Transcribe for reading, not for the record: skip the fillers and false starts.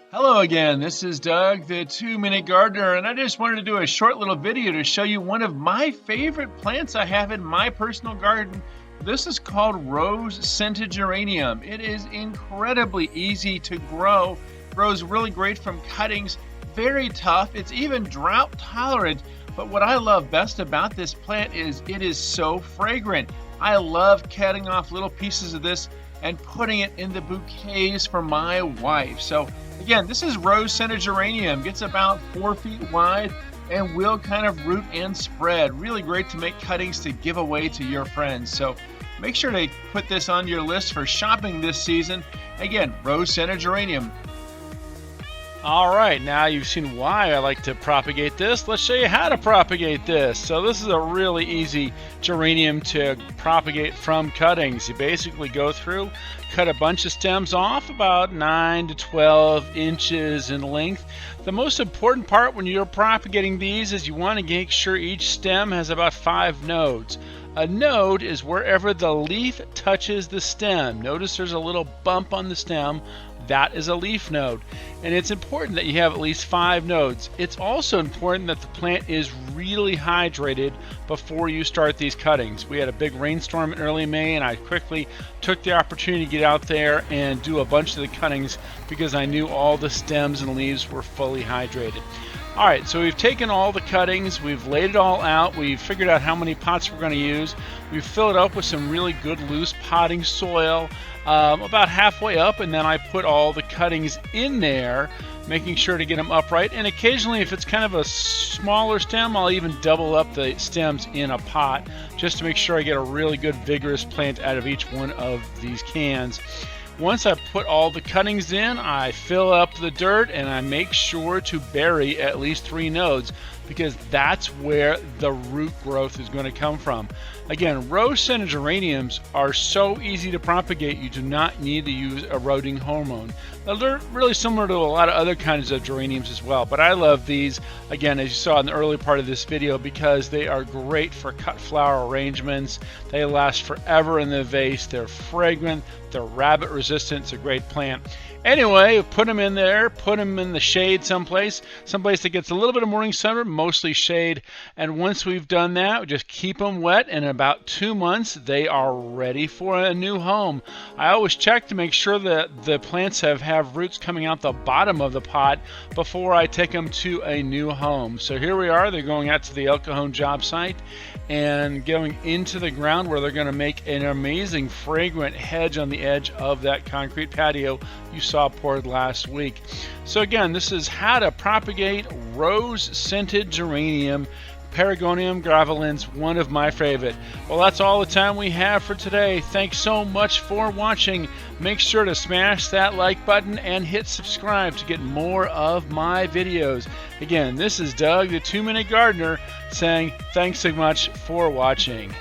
Hello again, this is Doug, the 2-Minute Gardener, and I just wanted to do a short little video to show you one of my favorite plants I have in my personal garden. This is called Rose Scented Geranium. It is incredibly easy to grow, grows really great from cuttings, very tough, it's even drought tolerant, but what I love best about this plant is it is so fragrant. I love cutting off little pieces of this and putting it in the bouquets for my wife. So again, this is Rose Scented Geranium. Gets about 4 feet wide and will kind of root and spread. Really great to make cuttings to give away to your friends. So make sure to put this on your list for shopping this season. Again, Rose Scented Geranium. Alright, now you've seen why I like to propagate this. Let's show you how to propagate this. So this is a really easy geranium to propagate from cuttings. You basically go through, cut a bunch of stems off about 9 to 12 inches in length. The most important part when you're propagating these is you want to make sure each stem has about 5 nodes. A node is wherever the leaf touches the stem. Notice there's a little bump on the stem. That is a leaf node. And it's important that you have at least 5 nodes. It's also important that the plant is really hydrated before you start these cuttings. We had a big rainstorm in early May and I quickly took the opportunity to get out there and do a bunch of the cuttings because I knew all the stems and leaves were fully hydrated. Alright, so we've taken all the cuttings, we've laid it all out, we've figured out how many pots we're going to use, we've filled it up with some really good loose potting soil about halfway up, and then I put all the cuttings in there, making sure to get them upright, and occasionally if it's kind of a smaller stem, I'll even double up the stems in a pot just to make sure I get a really good vigorous plant out of each one of these cans. Once I put all the cuttings in, I fill up the dirt and I make sure to bury at least 3 nodes because that's where the root growth is going to come from. Again, rose scented geraniums are so easy to propagate, you do not need to use a rooting hormone. They're really similar to a lot of other kinds of geraniums as well, but I love these, again, as you saw in the early part of this video, because they are great for cut flower arrangements. They last forever in the vase. They're fragrant. They're rabbit resistant. It's a great plant. Anyway, put them in there, put them in the shade someplace that gets a little bit of morning sun, mostly shade. And once we've done that, we just keep them wet, and in about 2 months, they are ready for a new home. I always check to make sure that the plants have roots coming out the bottom of the pot before I take them to a new home. So here we are, they're going out to the El Cajon job site and going into the ground where they're going to make an amazing fragrant hedge on the edge of that concrete patio you saw poured last week. So again, this is how to propagate rose scented geranium, Pelargonium graveolens, one of my favorite. Well, that's all the time we have for today. Thanks so much for watching. Make sure to smash that like button and hit subscribe to get more of my videos. Again, this is Doug, the 2-Minute Gardener, saying thanks so much for watching.